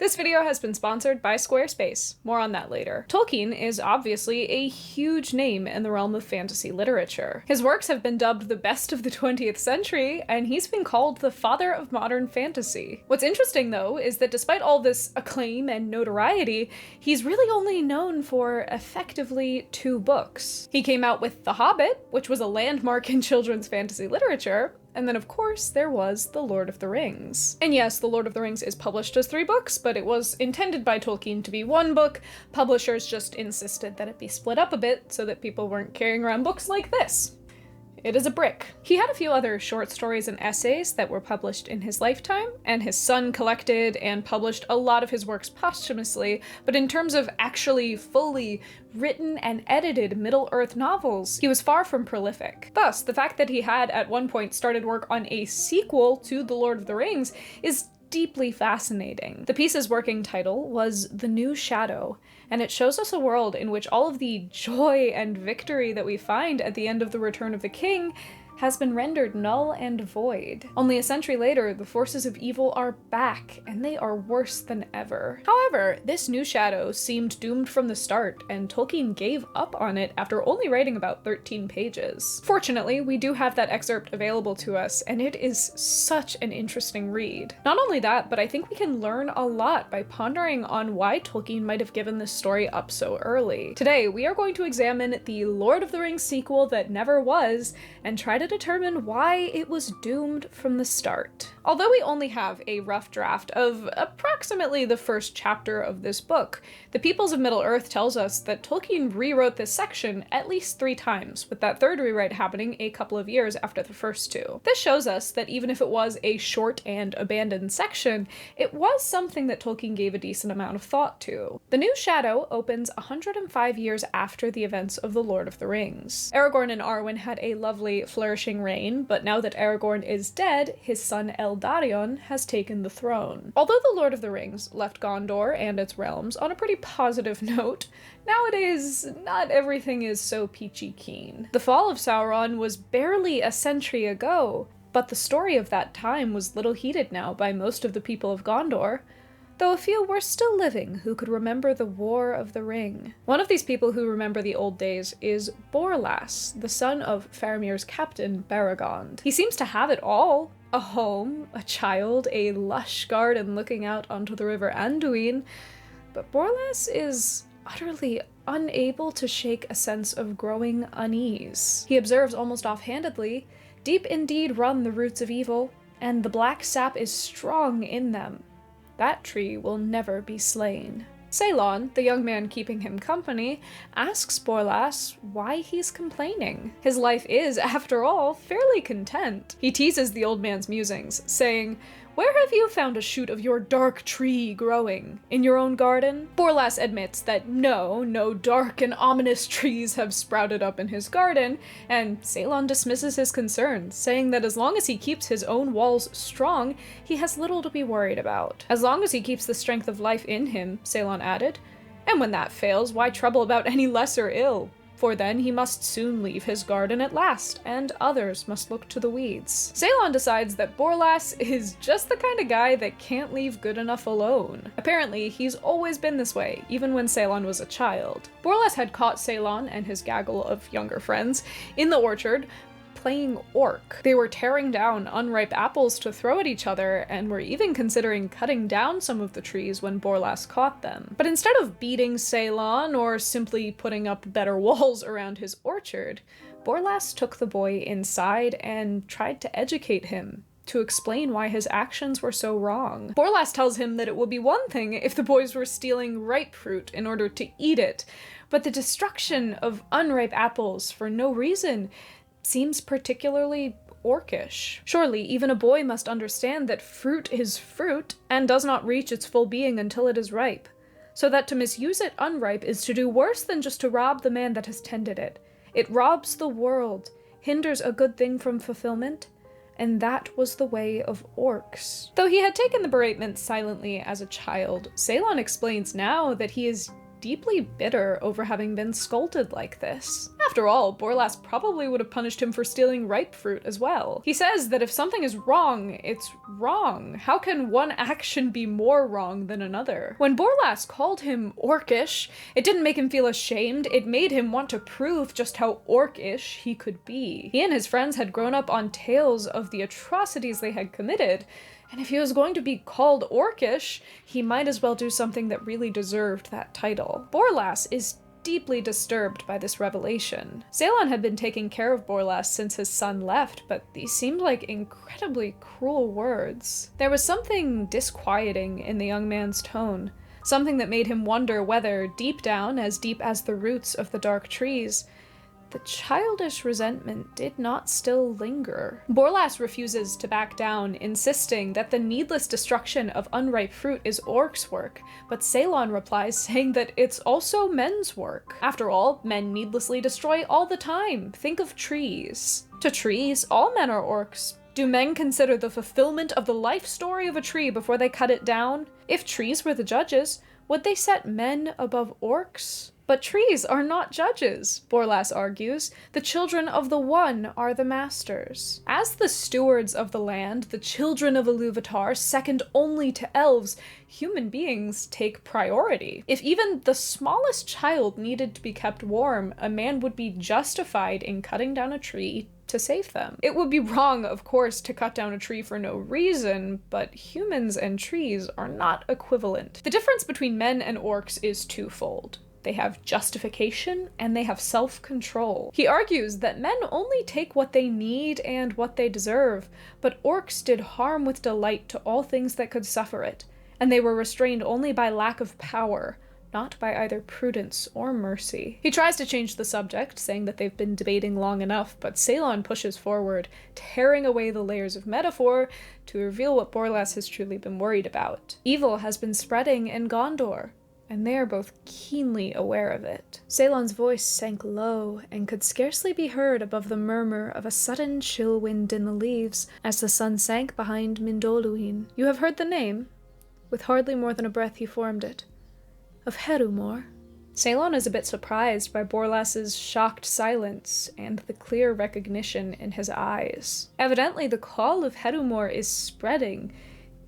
This video has been sponsored by Squarespace. More on that later. Tolkien is obviously a huge name in the realm of fantasy literature. His works have been dubbed the best of the 20th century, and he's been called the father of modern fantasy. What's interesting, though, is that despite all this acclaim and notoriety, he's really only known for effectively 2 books. He came out with The Hobbit, which was a landmark in children's fantasy literature, and then, of course, there was The Lord of the Rings. And yes, The Lord of the Rings is published as 3 books, but it was intended by Tolkien to be 1 book. Publishers just insisted that it be split up a bit so that people weren't carrying around books like this. It is a brick. He had a few other short stories and essays that were published in his lifetime, and his son collected and published a lot of his works posthumously, but in terms of actually fully written and edited Middle-earth novels, he was far from prolific. Thus, the fact that he had at one point started work on a sequel to The Lord of the Rings is deeply fascinating. The piece's working title was The New Shadow, and it shows us a world in which all of the joy and victory that we find at the end of The Return of the King has been rendered null and void. Only a century later, the forces of evil are back, and they are worse than ever. However, this new shadow seemed doomed from the start, and Tolkien gave up on it after only writing about 13 pages. Fortunately, we do have that excerpt available to us, and it is such an interesting read. Not only that, but I think we can learn a lot by pondering on why Tolkien might have given this story up so early. Today, we are going to examine the Lord of the Rings sequel that never was, and try to determine why it was doomed from the start. Although we only have a rough draft of approximately the first chapter of this book, the Peoples of Middle-earth tells us that Tolkien rewrote this section at least 3 times, with that third rewrite happening a couple of years after the first 2. This shows us that even if it was a short and abandoned section, it was something that Tolkien gave a decent amount of thought to. The New Shadow opens 105 years after the events of The Lord of the Rings. Aragorn and Arwen had a lovely, flourishing reign, but now that Aragorn is dead, his son Eldarion has taken the throne. Although The Lord of the Rings left Gondor and its realms on a pretty positive note, nowadays not everything is so peachy keen. The fall of Sauron was barely a century ago, but the story of that time was little heeded now by most of the people of Gondor, though a few were still living who could remember the War of the Ring. One of these people who remember the old days is Borlas, the son of Faramir's captain, Baragond. He seems to have it all. A home, a child, a lush garden looking out onto the river Anduin, but Borlas is utterly unable to shake a sense of growing unease. He observes almost offhandedly, "Deep indeed run the roots of evil, and the black sap is strong in them. That tree will never be slain." Ceylon, the young man keeping him company, asks Borlas why he's complaining. His life is, after all, fairly content. He teases the old man's musings, saying, "Where have you found a shoot of your dark tree growing? In your own garden?" Borlas admits that no dark and ominous trees have sprouted up in his garden, and Ceylon dismisses his concerns, saying that as long as he keeps his own walls strong, he has little to be worried about. As long as he keeps the strength of life in him, Ceylon added, and when that fails, why trouble about any lesser ill? For then he must soon leave his garden at last, and others must look to the weeds. Ceylon decides that Borlas is just the kind of guy that can't leave good enough alone. Apparently, he's always been this way, even when Ceylon was a child. Borlas had caught Ceylon and his gaggle of younger friends in the orchard, playing orc. They were tearing down unripe apples to throw at each other, and were even considering cutting down some of the trees when Borlas caught them. But instead of beating Ceylon or simply putting up better walls around his orchard, Borlas took the boy inside and tried to educate him, to explain why his actions were so wrong. Borlas tells him that it would be one thing if the boys were stealing ripe fruit in order to eat it, but the destruction of unripe apples for no reason seems particularly orcish. Surely, even a boy must understand that fruit is fruit, and does not reach its full being until it is ripe, so that to misuse it unripe is to do worse than just to rob the man that has tended it. It robs the world, hinders a good thing from fulfillment, and that was the way of orcs. Though he had taken the beratement silently as a child, Ceylon explains now that he is deeply bitter over having been scolded like this. After all, Borlas probably would have punished him for stealing ripe fruit as well. He says that if something is wrong, it's wrong. How can one action be more wrong than another? When Borlas called him orcish, it didn't make him feel ashamed, it made him want to prove just how orcish he could be. He and his friends had grown up on tales of the atrocities they had committed, and if he was going to be called orcish, he might as well do something that really deserved that title. Borlas is deeply disturbed by this revelation. Ceylon had been taking care of Borlas since his son left, but these seemed like incredibly cruel words. There was something disquieting in the young man's tone, something that made him wonder whether, deep down, as deep as the roots of the dark trees, the childish resentment did not still linger. Borlas refuses to back down, insisting that the needless destruction of unripe fruit is orcs' work, but Ceylon replies saying that it's also men's work. After all, men needlessly destroy all the time. Think of trees. To trees, all men are orcs. Do men consider the fulfillment of the life story of a tree before they cut it down? If trees were the judges, would they set men above orcs? But trees are not judges, Borlas argues. The children of the One are the masters. As the stewards of the land, the children of Iluvatar, second only to elves, human beings take priority. If even the smallest child needed to be kept warm, a man would be justified in cutting down a tree to save them. It would be wrong, of course, to cut down a tree for no reason, but humans and trees are not equivalent. The difference between men and orcs is twofold. They have justification, and they have self-control. He argues that men only take what they need and what they deserve, but orcs did harm with delight to all things that could suffer it, and they were restrained only by lack of power, not by either prudence or mercy. He tries to change the subject, saying that they've been debating long enough, but Ceylon pushes forward, tearing away the layers of metaphor to reveal what Borlas has truly been worried about. Evil has been spreading in Gondor, and they are both keenly aware of it. Ceylon's voice sank low and could scarcely be heard above the murmur of a sudden chill wind in the leaves as the sun sank behind Mindoluin. You have heard the name. With hardly more than a breath he formed it. Of Herumor. Ceylon is a bit surprised by Borlas's shocked silence and the clear recognition in his eyes. Evidently the call of Herumor is spreading,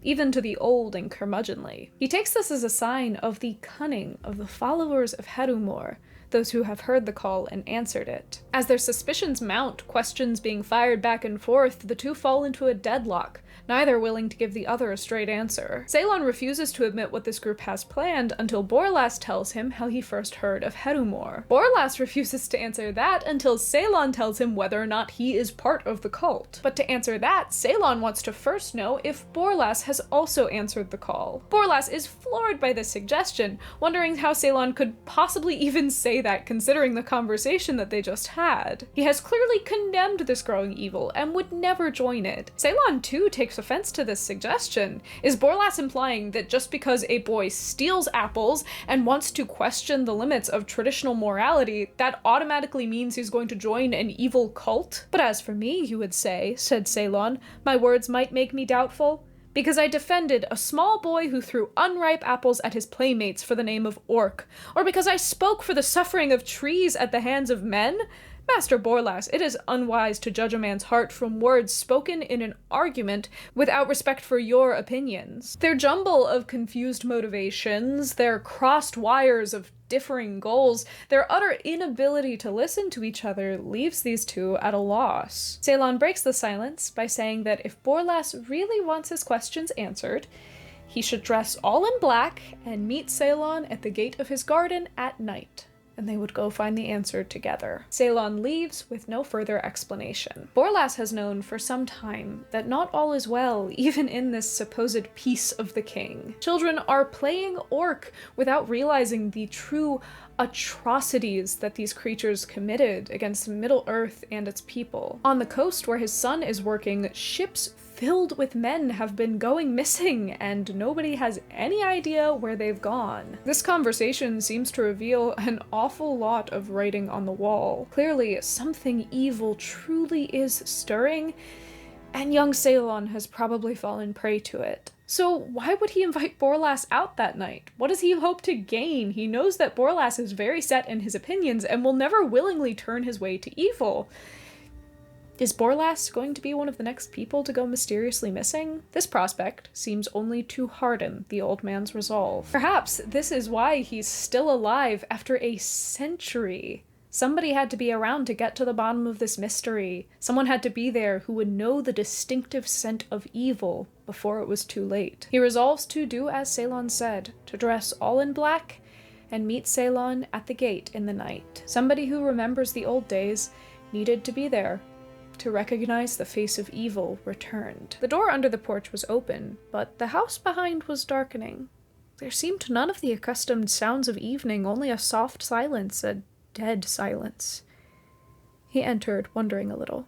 even to the old and curmudgeonly. He takes this as a sign of the cunning of the followers of Herumor, those who have heard the call and answered it. As their suspicions mount, questions being fired back and forth, the two fall into a deadlock, neither willing to give the other a straight answer. Ceylon refuses to admit what this group has planned until Borlas tells him how he first heard of Herumor. Borlas refuses to answer that until Ceylon tells him whether or not he is part of the cult. But to answer that, Ceylon wants to first know if Borlas has also answered the call. Borlas is floored by this suggestion, wondering how Ceylon could possibly even say that considering the conversation that they just had. He has clearly condemned this growing evil and would never join it. Ceylon too takes offense to this suggestion. Is Borlas implying that just because a boy steals apples and wants to question the limits of traditional morality, that automatically means he's going to join an evil cult? But as for me, you would say, said Ceylon, my words might make me doubtful. Because I defended a small boy who threw unripe apples at his playmates for the name of orc, or because I spoke for the suffering of trees at the hands of men? Master Borlas, it is unwise to judge a man's heart from words spoken in an argument without respect for your opinions. Their jumble of confused motivations, their crossed wires of differing goals, their utter inability to listen to each other leaves these two at a loss. Ceylon breaks the silence by saying that if Borlas really wants his questions answered, he should dress all in black and meet Ceylon at the gate of his garden at night, and they would go find the answer together. Ceylon leaves with no further explanation. Borlas has known for some time that not all is well, even in this supposed peace of the king. Children are playing orc without realizing the true atrocities that these creatures committed against Middle-earth and its people. On the coast where his son is working, ships filled with men have been going missing, and nobody has any idea where they've gone. This conversation seems to reveal an awful lot of writing on the wall. Clearly, something evil truly is stirring, and young Ceylon has probably fallen prey to it. So why would he invite Borlas out that night? What does he hope to gain? He knows that Borlas is very set in his opinions and will never willingly turn his way to evil. Is Borlas going to be one of the next people to go mysteriously missing? This prospect seems only to harden the old man's resolve. Perhaps this is why he's still alive after a century. Somebody had to be around to get to the bottom of this mystery. Someone had to be there who would know the distinctive scent of evil before it was too late. He resolves to do as Ceylon said, to dress all in black and meet Ceylon at the gate in the night. Somebody who remembers the old days needed to be there to recognize the face of evil returned. The door under the porch was open, but the house behind was darkening. There seemed none of the accustomed sounds of evening, only a soft silence, a dead silence. He entered, wondering a little.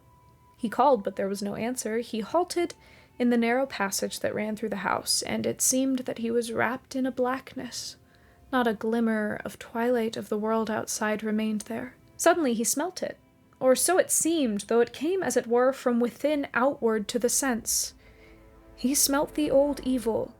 He called, but there was no answer. He halted in the narrow passage that ran through the house, and it seemed that he was wrapped in a blackness. Not a glimmer of twilight of the world outside remained there. Suddenly he smelt it. Or so it seemed, though it came, as it were, from within outward to the sense. He smelt the old evil,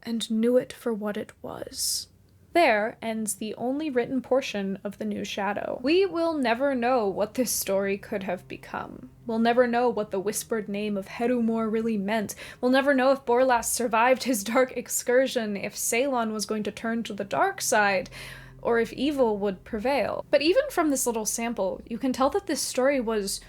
and knew it for what it was. There ends the only written portion of the New Shadow. We will never know what this story could have become. We'll never know what the whispered name of Herumor really meant. We'll never know if Borlas survived his dark excursion, if Ceylon was going to turn to the dark side, or if evil would prevail. But even from this little sample, you can tell that this story was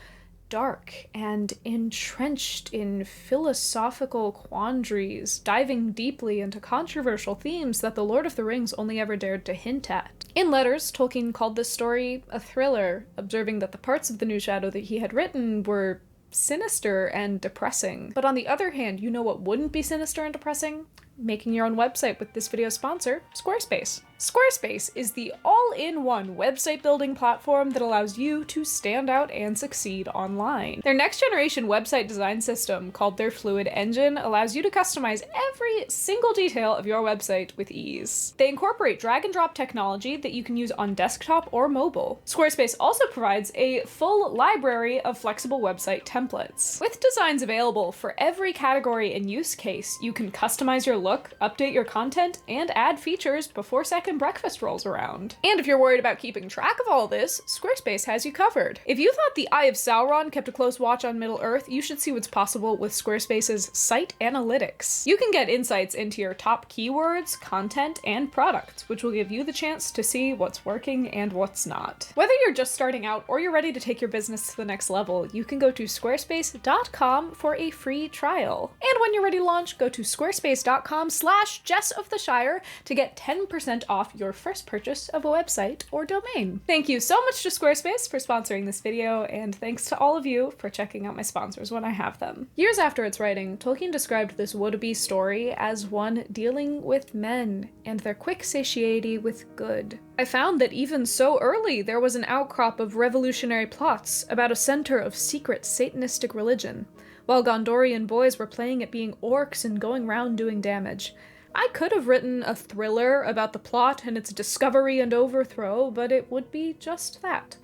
dark and entrenched in philosophical quandaries, diving deeply into controversial themes that The Lord of the Rings only ever dared to hint at. In letters, Tolkien called this story a thriller, observing that the parts of the New Shadow that he had written were sinister and depressing. But on the other hand, you know what wouldn't be sinister and depressing? Making your own website with this video's sponsor, Squarespace. Squarespace is the all-in-one website building platform that allows you to stand out and succeed online. Their next-generation website design system, called their Fluid Engine, allows you to customize every single detail of your website with ease. They incorporate drag-and-drop technology that you can use on desktop or mobile. Squarespace also provides a full library of flexible website templates. With designs available for every category and use case, you can customize your look, update your content, and add features before second breakfast rolls around. And if you're worried about keeping track of all this, Squarespace has you covered. If you thought the Eye of Sauron kept a close watch on Middle-earth, you should see what's possible with Squarespace's Site Analytics. You can get insights into your top keywords, content, and products, which will give you the chance to see what's working and what's not. Whether you're just starting out or you're ready to take your business to the next level, you can go to squarespace.com for a free trial. And when you're ready to launch, go to squarespace.com/JessoftheShire to get 10% off your first purchase of a website or domain. Thank you so much to Squarespace for sponsoring this video, and thanks to all of you for checking out my sponsors when I have them. Years after its writing, Tolkien described this would-be story as one dealing with men and their quick satiety with good. I found that even so early there was an outcrop of revolutionary plots about a center of secret Satanistic religion, while Gondorian boys were playing at being orcs and going round doing damage. I could have written a thriller about the plot and its discovery and overthrow, but it would be just that.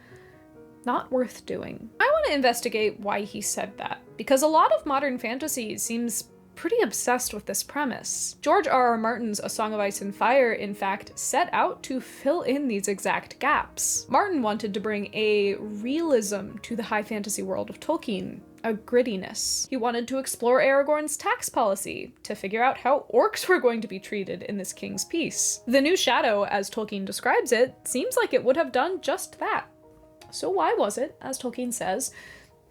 Not worth doing. I want to investigate why he said that, because a lot of modern fantasy seems pretty obsessed with this premise. George R.R. Martin's A Song of Ice and Fire, in fact, set out to fill in these exact gaps. Martin wanted to bring a realism to the high fantasy world of Tolkien, a grittiness. He wanted to explore Aragorn's tax policy, to figure out how orcs were going to be treated in this king's peace. The New Shadow, as Tolkien describes it, seems like it would have done just that. So why was it, as Tolkien says,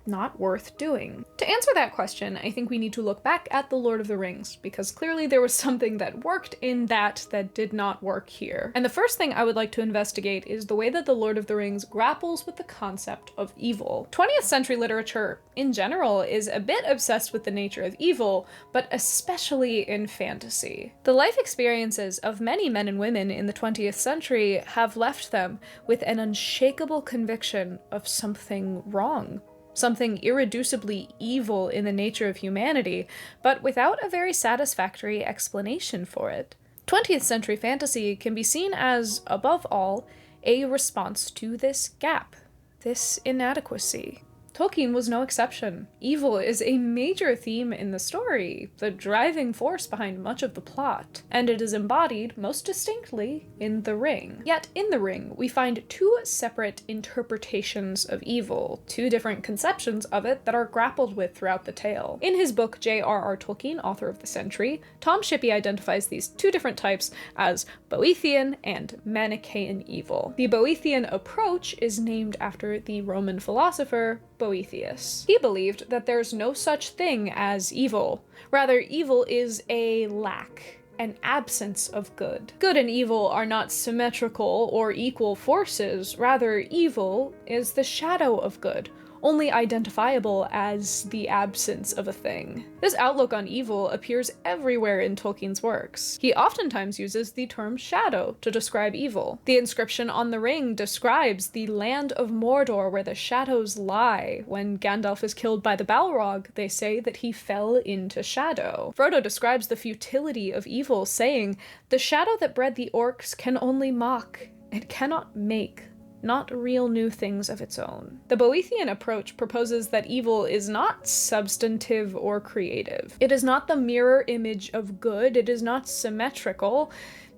not worth doing? To answer that question, I think we need to look back at The Lord of the Rings, because clearly there was something that worked in that did not work here. And the first thing I would like to investigate is the way that The Lord of the Rings grapples with the concept of evil. 20th century literature, in general, is a bit obsessed with the nature of evil, but especially in fantasy. The life experiences of many men and women in the 20th century have left them with an unshakable conviction of something wrong. Something irreducibly evil in the nature of humanity, but without a very satisfactory explanation for it. 20th century fantasy can be seen as, above all, a response to this gap, this inadequacy. Tolkien was no exception. Evil is a major theme in the story, the driving force behind much of the plot, and it is embodied most distinctly in The Ring. Yet in The Ring, we find two separate interpretations of evil, two different conceptions of it that are grappled with throughout the tale. In his book J.R.R. Tolkien, Author of the Century, Tom Shippey identifies these two different types as Boethian and Manichaean evil. The Boethian approach is named after the Roman philosopher Boethius. He believed that there's no such thing as evil. Rather, evil is a lack, an absence of good. Good and evil are not symmetrical or equal forces. Rather, evil is the shadow of good, only identifiable as the absence of a thing. This outlook on evil appears everywhere in Tolkien's works. He oftentimes uses the term shadow to describe evil. The inscription on the ring describes the land of Mordor where the shadows lie. When Gandalf is killed by the Balrog, they say that he fell into shadow. Frodo describes the futility of evil, saying, "The shadow that bred the orcs can only mock. It cannot make, not real new things of its own." The Boethian approach proposes that evil is not substantive or creative. It is not the mirror image of good. It is not symmetrical.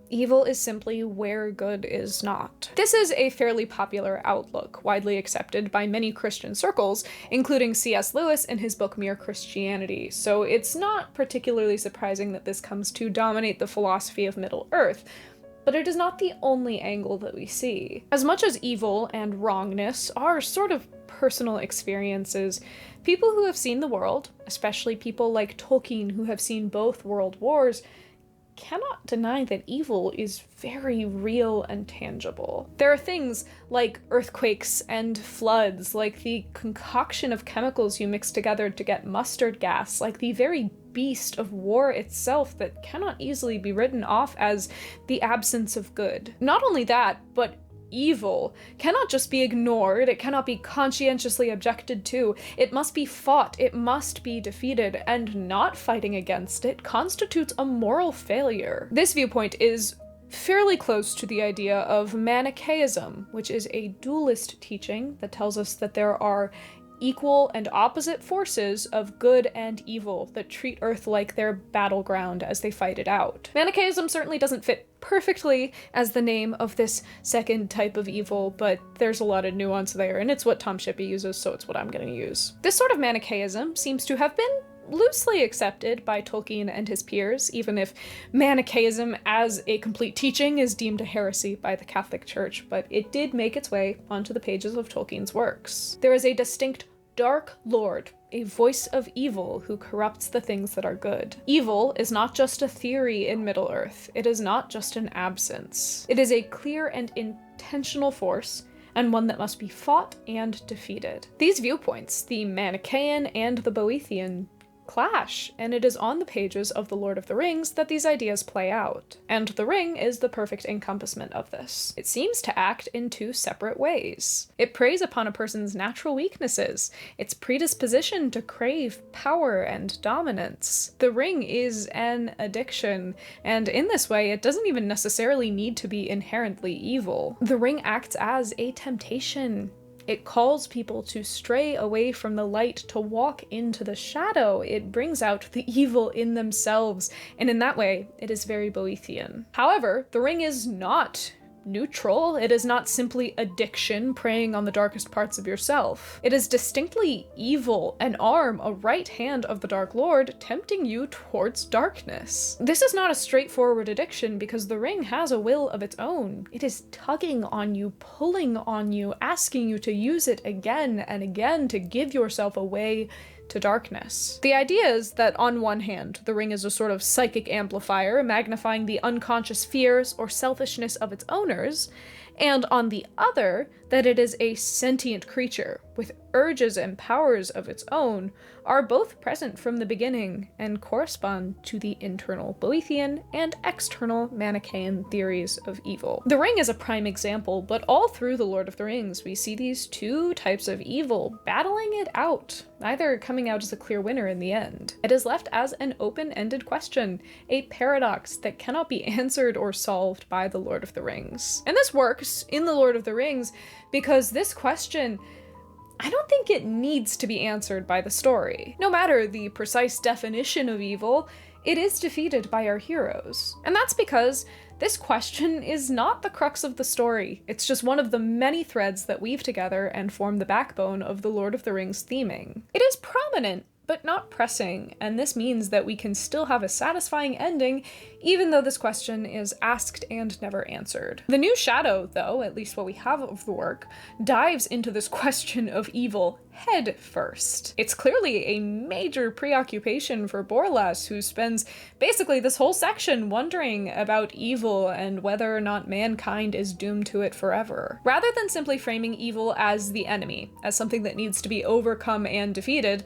Evil is simply where good is not. This is a fairly popular outlook, widely accepted by many Christian circles, including C.S. Lewis in his book Mere Christianity, so it's not particularly surprising that this comes to dominate the philosophy of Middle-earth. But it is not the only angle that we see. As much as evil and wrongness are sort of personal experiences, people who have seen the world, especially people like Tolkien who have seen both world wars, cannot deny that evil is very real and tangible. There are things like earthquakes and floods, like the concoction of chemicals you mix together to get mustard gas, like the very beast of war itself that cannot easily be written off as the absence of good. Not only that, but evil cannot just be ignored, it cannot be conscientiously objected to, it must be fought, it must be defeated, and not fighting against it constitutes a moral failure. This viewpoint is fairly close to the idea of Manichaeism, which is a dualist teaching that tells us that there are equal and opposite forces of good and evil that treat Earth like their battleground as they fight it out. Manichaeism certainly doesn't fit perfectly as the name of this second type of evil, but there's a lot of nuance there, and it's what Tom Shippey uses, so it's what I'm gonna use. This sort of Manichaeism seems to have been loosely accepted by Tolkien and his peers, even if Manichaeism as a complete teaching is deemed a heresy by the Catholic Church, but it did make its way onto the pages of Tolkien's works. There is a distinct dark lord, a voice of evil who corrupts the things that are good. Evil is not just a theory in Middle-earth, it is not just an absence. It is a clear and intentional force, and one that must be fought and defeated. These viewpoints, the Manichaean and the Boethian, clash, and it is on the pages of The Lord of the Rings that these ideas play out. And The Ring is the perfect encompassment of this. It seems to act in two separate ways. It preys upon a person's natural weaknesses, its predisposition to crave power and dominance. The Ring is an addiction, and in this way, it doesn't even necessarily need to be inherently evil. The Ring acts as a temptation. It calls people to stray away from the light, to walk into the shadow. It brings out the evil in themselves, and in that way, it is very Boethian. However, the Ring is not neutral. It is not simply addiction preying on the darkest parts of yourself. It is distinctly evil, an arm, a right hand of the Dark Lord, tempting you towards darkness. This is not a straightforward addiction because the Ring has a will of its own. It is tugging on you, pulling on you, asking you to use it again and again to give yourself away to darkness. The idea is that on one hand, the Ring is a sort of psychic amplifier, magnifying the unconscious fears or selfishness of its owners, and on the other, that it is a sentient creature with urges and powers of its own, are both present from the beginning and correspond to the internal Boethian and external Manichaean theories of evil. The Ring is a prime example, but all through The Lord of the Rings, we see these two types of evil battling it out, neither coming out as a clear winner in the end. It is left as an open-ended question, a paradox that cannot be answered or solved by The Lord of the Rings. And this works in The Lord of the Rings because this question I don't think it needs to be answered by the story. No matter the precise definition of evil, it is defeated by our heroes. And that's because this question is not the crux of the story. It's just one of the many threads that weave together and form the backbone of the Lord of the Rings theming. It is prominent, but not pressing, and this means that we can still have a satisfying ending, even though this question is asked and never answered. The New Shadow, though, at least what we have of the work, dives into this question of evil head first. It's clearly a major preoccupation for Borlas, who spends basically this whole section wondering about evil and whether or not mankind is doomed to it forever. Rather than simply framing evil as the enemy, as something that needs to be overcome and defeated,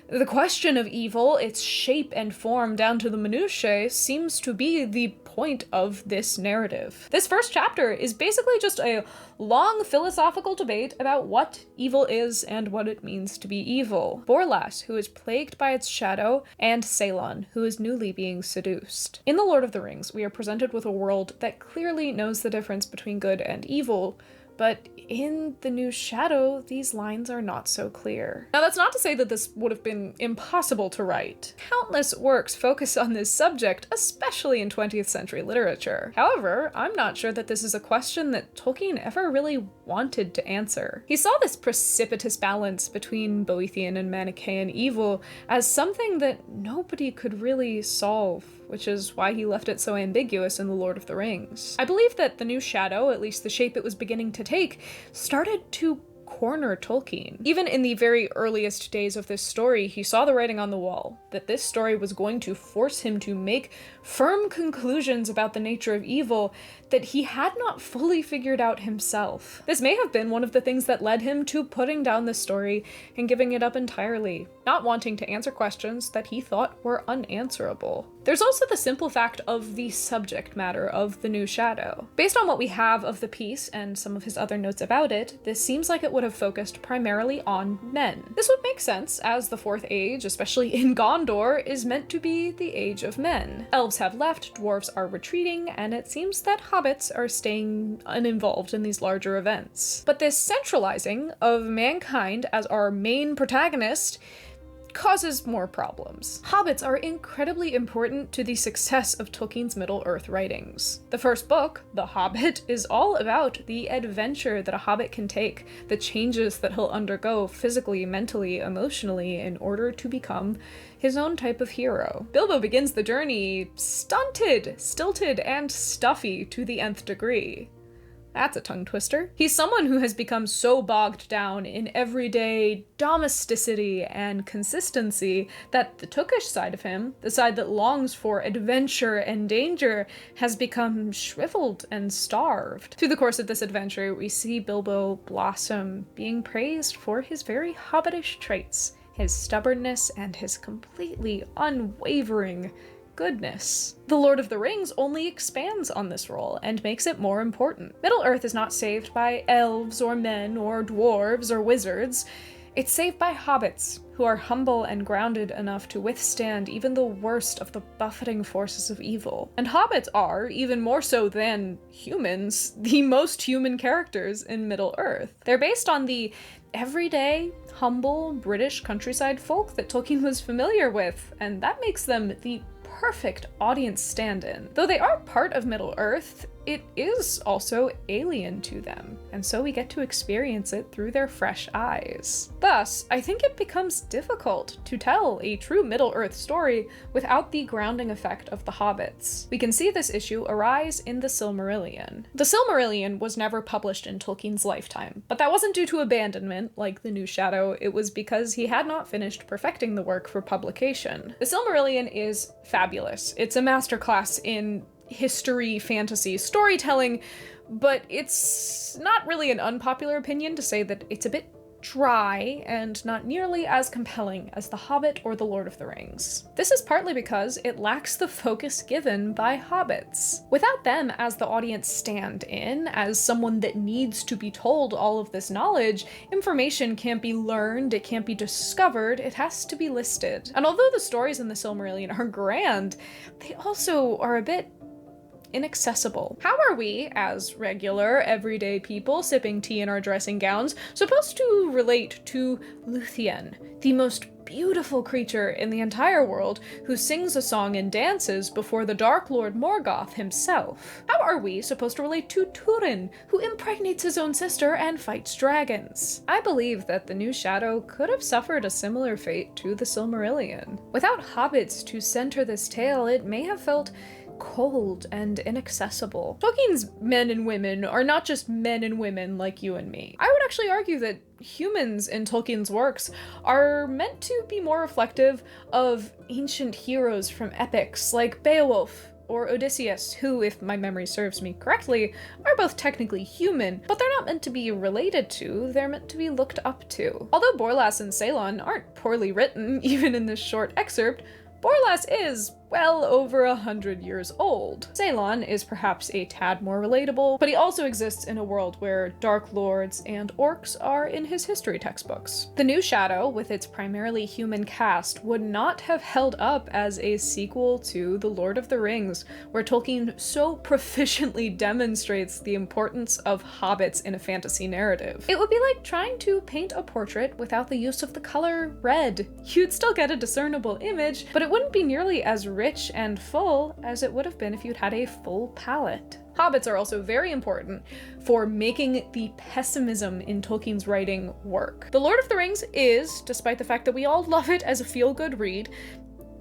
the question of evil, its shape and form down to the minutiae, seems to be the point of this narrative. This first chapter is basically just a long philosophical debate about what evil is and what it means to be evil. Borlas, who is plagued by its shadow, and Ceylon, who is newly being seduced. In The Lord of the Rings, we are presented with a world that clearly knows the difference between good and evil, but in The New Shadow, these lines are not so clear. Now, that's not to say that this would have been impossible to write. Countless works focus on this subject, especially in 20th century literature. However, I'm not sure that this is a question that Tolkien ever really wanted to answer. He saw this precipitous balance between Boethian and Manichaean evil as something that nobody could really solve, which is why he left it so ambiguous in The Lord of the Rings. I believe that The New Shadow, at least the shape it was beginning to take, started to corner Tolkien. Even in the very earliest days of this story, he saw the writing on the wall, that this story was going to force him to make firm conclusions about the nature of evil that he had not fully figured out himself. This may have been one of the things that led him to putting down this story and giving it up entirely, not wanting to answer questions that he thought were unanswerable. There's also the simple fact of the subject matter of The New Shadow. Based on what we have of the piece and some of his other notes about it, this seems like it would have focused primarily on men. This would make sense, as the Fourth Age, especially in Gondor, is meant to be the age of men. Elves have left, dwarves are retreating, and it seems that hobbits are staying uninvolved in these larger events. But this centralizing of mankind as our main protagonist causes more problems. Hobbits are incredibly important to the success of Tolkien's Middle-earth writings. The first book, The Hobbit, is all about the adventure that a hobbit can take, the changes that he'll undergo physically, mentally, emotionally in order to become his own type of hero. Bilbo begins the journey stunted, stilted, and stuffy to the nth degree. That's a tongue twister. He's someone who has become so bogged down in everyday domesticity and consistency that the Tookish side of him, the side that longs for adventure and danger, has become shriveled and starved. Through the course of this adventure, we see Bilbo blossom, being praised for his very hobbitish traits, his stubbornness and his completely unwavering goodness. The Lord of the Rings only expands on this role and makes it more important. Middle-earth is not saved by elves or men or dwarves or wizards. It's saved by hobbits, who are humble and grounded enough to withstand even the worst of the buffeting forces of evil. And hobbits are, even more so than humans, the most human characters in Middle-earth. They're based on the everyday, humble, British countryside folk that Tolkien was familiar with, and that makes them the perfect audience stand-in. Though they are part of Middle-earth, it is also alien to them, and so we get to experience it through their fresh eyes. Thus, I think it becomes difficult to tell a true Middle-earth story without the grounding effect of the Hobbits. We can see this issue arise in the Silmarillion. The Silmarillion was never published in Tolkien's lifetime, but that wasn't due to abandonment, like The New Shadow. It was because he had not finished perfecting the work for publication. The Silmarillion is fabulous. It's a masterclass in history, fantasy, storytelling, but it's not really an unpopular opinion to say that it's a bit dry and not nearly as compelling as The Hobbit or The Lord of the Rings. This is partly because it lacks the focus given by hobbits. Without them as the audience stand-in, as someone that needs to be told all of this knowledge, information can't be learned, it can't be discovered, it has to be listed. And although the stories in the Silmarillion are grand, they also are a bit inaccessible. How are we, as regular, everyday people sipping tea in our dressing gowns, supposed to relate to Luthien, the most beautiful creature in the entire world who sings a song and dances before the Dark Lord Morgoth himself? How are we supposed to relate to Turin, who impregnates his own sister and fights dragons? I believe that the New Shadow could have suffered a similar fate to the Silmarillion. Without hobbits to center this tale, it may have felt cold and inaccessible. Tolkien's men and women are not just men and women like you and me. I would actually argue that humans in Tolkien's works are meant to be more reflective of ancient heroes from epics like Beowulf or Odysseus, who, if my memory serves me correctly, are both technically human, but they're not meant to be related to, they're meant to be looked up to. Although Borlas and Ceylon aren't poorly written, even in this short excerpt, Borlas is well over 100 years old. Ceylon is perhaps a tad more relatable, but he also exists in a world where Dark Lords and orcs are in his history textbooks. The New Shadow, with its primarily human cast, would not have held up as a sequel to The Lord of the Rings, where Tolkien so proficiently demonstrates the importance of hobbits in a fantasy narrative. It would be like trying to paint a portrait without the use of the color red. You'd still get a discernible image, but it wouldn't be nearly as rich and full as it would have been if you'd had a full palette. Hobbits are also very important for making the pessimism in Tolkien's writing work. The Lord of the Rings is, despite the fact that we all love it as a feel-good read,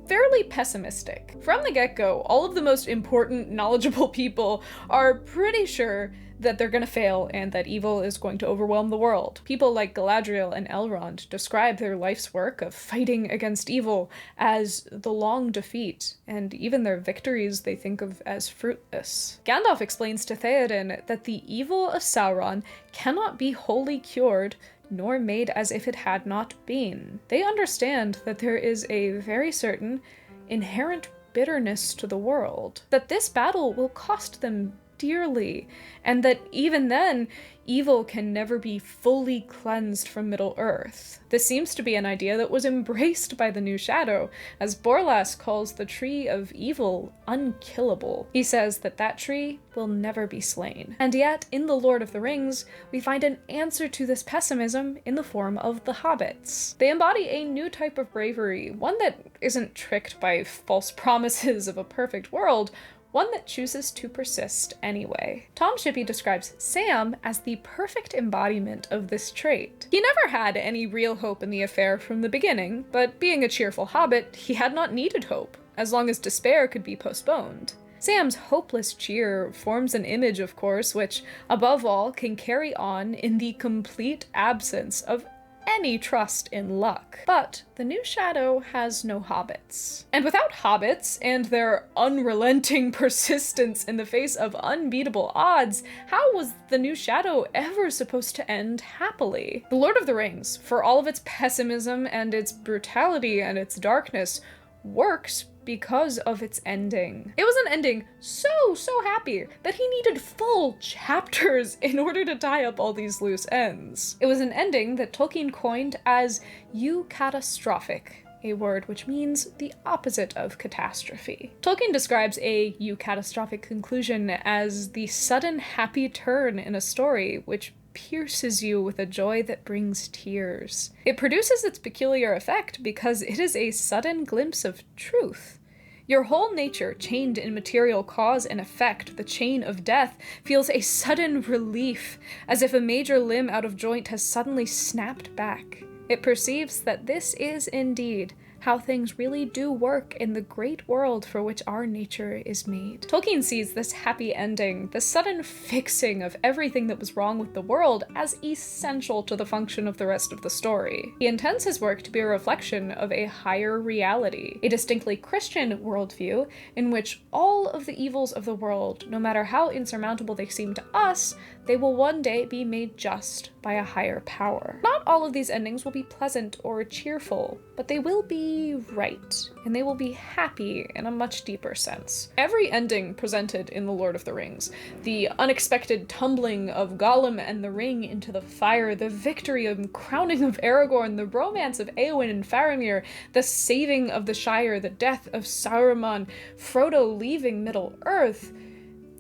fairly pessimistic. From the get-go, all of the most important, knowledgeable people are pretty sure that they're gonna fail and that evil is going to overwhelm the world. People like Galadriel and Elrond describe their life's work of fighting against evil as the long defeat, and even their victories they think of as fruitless. Gandalf explains to Theoden that the evil of Sauron cannot be wholly cured nor made as if it had not been. They understand that there is a very certain inherent bitterness to the world, that this battle will cost them dearly, and that even then, evil can never be fully cleansed from Middle-earth. This seems to be an idea that was embraced by the New Shadow, as Borlas calls the tree of evil unkillable. He says that that tree will never be slain. And yet, in The Lord of the Rings, we find an answer to this pessimism in the form of the Hobbits. They embody a new type of bravery, one that isn't tricked by false promises of a perfect world, one that chooses to persist anyway. Tom Shippey describes Sam as the perfect embodiment of this trait. He never had any real hope in the affair from the beginning, but being a cheerful hobbit, he had not needed hope, as long as despair could be postponed. Sam's hopeless cheer forms an image, of course, which, above all, can carry on in the complete absence of any trust in luck. But the New Shadow has no hobbits. And without hobbits and their unrelenting persistence in the face of unbeatable odds, how was the New Shadow ever supposed to end happily? The Lord of the Rings, for all of its pessimism and its brutality and its darkness, works because of its ending. It was an ending so happy that he needed full chapters in order to tie up all these loose ends. It was an ending that Tolkien coined as eucatastrophic, a word which means the opposite of catastrophe. Tolkien describes a eucatastrophic conclusion as the sudden happy turn in a story which pierces you with a joy that brings tears. It produces its peculiar effect because it is a sudden glimpse of truth. Your whole nature, chained in material cause and effect, the chain of death, feels a sudden relief, as if a major limb out of joint has suddenly snapped back. It perceives that this is indeed how things really do work in the great world for which our nature is made. Tolkien sees this happy ending, the sudden fixing of everything that was wrong with the world, as essential to the function of the rest of the story. He intends his work to be a reflection of a higher reality, a distinctly Christian worldview in which all of the evils of the world, no matter how insurmountable they seem to us, they will one day be made just by a higher power. Not all of these endings will be pleasant or cheerful, but they will be right, and they will be happy in a much deeper sense. Every ending presented in The Lord of the Rings, the unexpected tumbling of Gollum and the ring into the fire, the victory and crowning of Aragorn, the romance of Éowyn and Faramir, the saving of the Shire, the death of Saruman, Frodo leaving Middle-earth,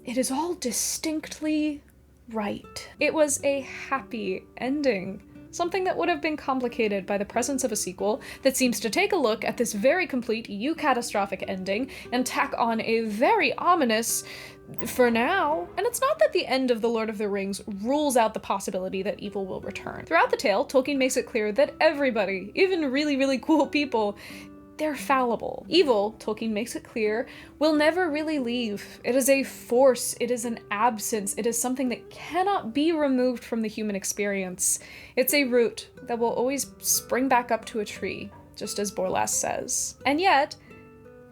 it is all distinctly right. It was a happy ending. Something that would have been complicated by the presence of a sequel that seems to take a look at this very complete eucatastrophic ending and tack on a very ominous for now. And it's not that the end of The Lord of the Rings rules out the possibility that evil will return. Throughout the tale, Tolkien makes it clear that everybody, even really, really cool people, they're fallible. Evil, Tolkien makes it clear, will never really leave. It is a force, it is an absence, it is something that cannot be removed from the human experience. It's a root that will always spring back up to a tree, just as Borlas says. And yet,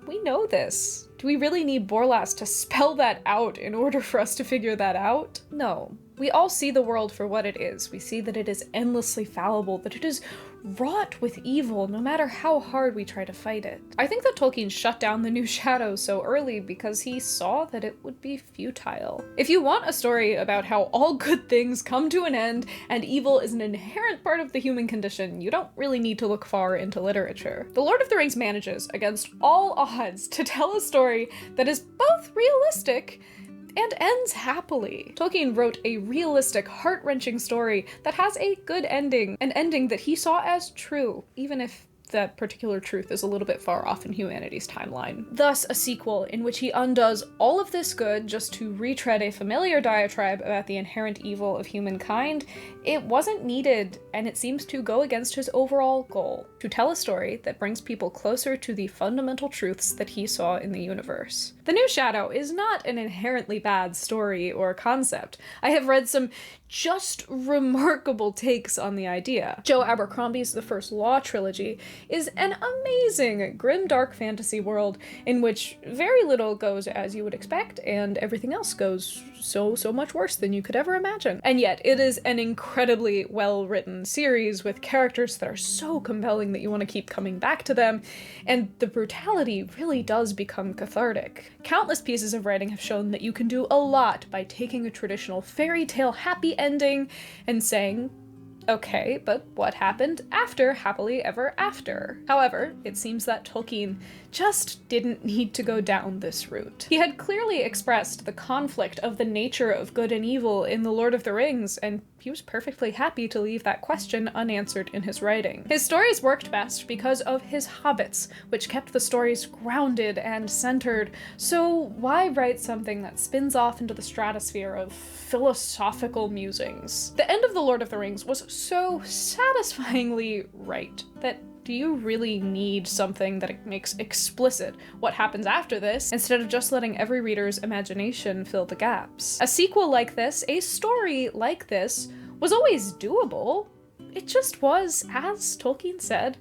we know this. Do we really need Borlas to spell that out in order for us to figure that out? No. We all see the world for what it is. We see that it is endlessly fallible, that it is wrought with evil, no matter how hard we try to fight it. I think that Tolkien shut down the New Shadow so early because he saw that it would be futile. If you want a story about how all good things come to an end and evil is an inherent part of the human condition, you don't really need to look far into literature. The Lord of the Rings manages, against all odds, to tell a story that is both realistic and ends happily. Tolkien wrote a realistic, heart-wrenching story that has a good ending, an ending that he saw as true, even if that particular truth is a little bit far off in humanity's timeline. Thus, a sequel in which he undoes all of this good just to retread a familiar diatribe about the inherent evil of humankind, it wasn't needed, and it seems to go against his overall goal, to tell a story that brings people closer to the fundamental truths that he saw in the universe. The New Shadow is not an inherently bad story or concept. I have read some just remarkable takes on the idea. Joe Abercrombie's The First Law trilogy is an amazing, grim, dark fantasy world in which very little goes as you would expect, and everything else goes so much worse than you could ever imagine. And yet, it is an incredibly well-written series with characters that are so compelling that you want to keep coming back to them, and the brutality really does become cathartic. Countless pieces of writing have shown that you can do a lot by taking a traditional fairy tale happy ending and saying, okay, but what happened after happily ever after? However, it seems that Tolkien just didn't need to go down this route. He had clearly expressed the conflict of the nature of good and evil in The Lord of the Rings, and he was perfectly happy to leave that question unanswered in his writing. His stories worked best because of his Hobbits, which kept the stories grounded and centered, so why write something that spins off into the stratosphere of philosophical musings? The end of The Lord of the Rings was so satisfyingly right that do you really need something that makes explicit what happens after this, instead of just letting every reader's imagination fill the gaps? A sequel like this, a story like this, was always doable. It just was, as Tolkien said,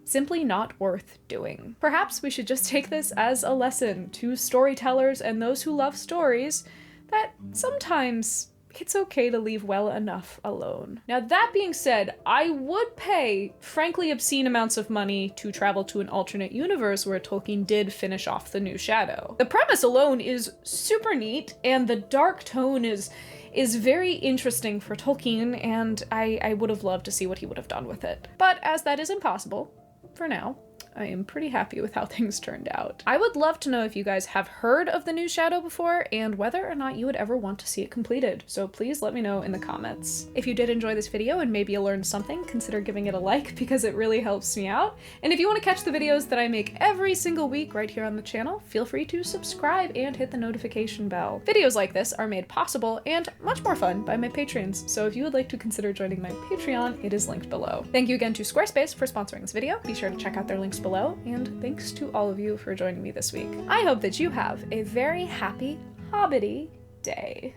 simply not worth doing. Perhaps we should just take this as a lesson to storytellers and those who love stories that sometimes it's okay to leave well enough alone. Now, that being said, I would pay frankly obscene amounts of money to travel to an alternate universe where Tolkien did finish off The New Shadow. The premise alone is super neat, and the dark tone is very interesting for Tolkien, and I would have loved to see what he would have done with it. But as that is impossible, for now, I am pretty happy with how things turned out. I would love to know if you guys have heard of The New Shadow before and whether or not you would ever want to see it completed, so please let me know in the comments. If you did enjoy this video and maybe you learned something, consider giving it a like because it really helps me out. And if you want to catch the videos that I make every single week right here on the channel, feel free to subscribe and hit the notification bell. Videos like this are made possible and much more fun by my patrons, so if you would like to consider joining my Patreon, it is linked below. Thank you again to Squarespace for sponsoring this video. Be sure to check out their links below, and thanks to all of you for joining me this week. I hope that you have a very happy, hobbity day.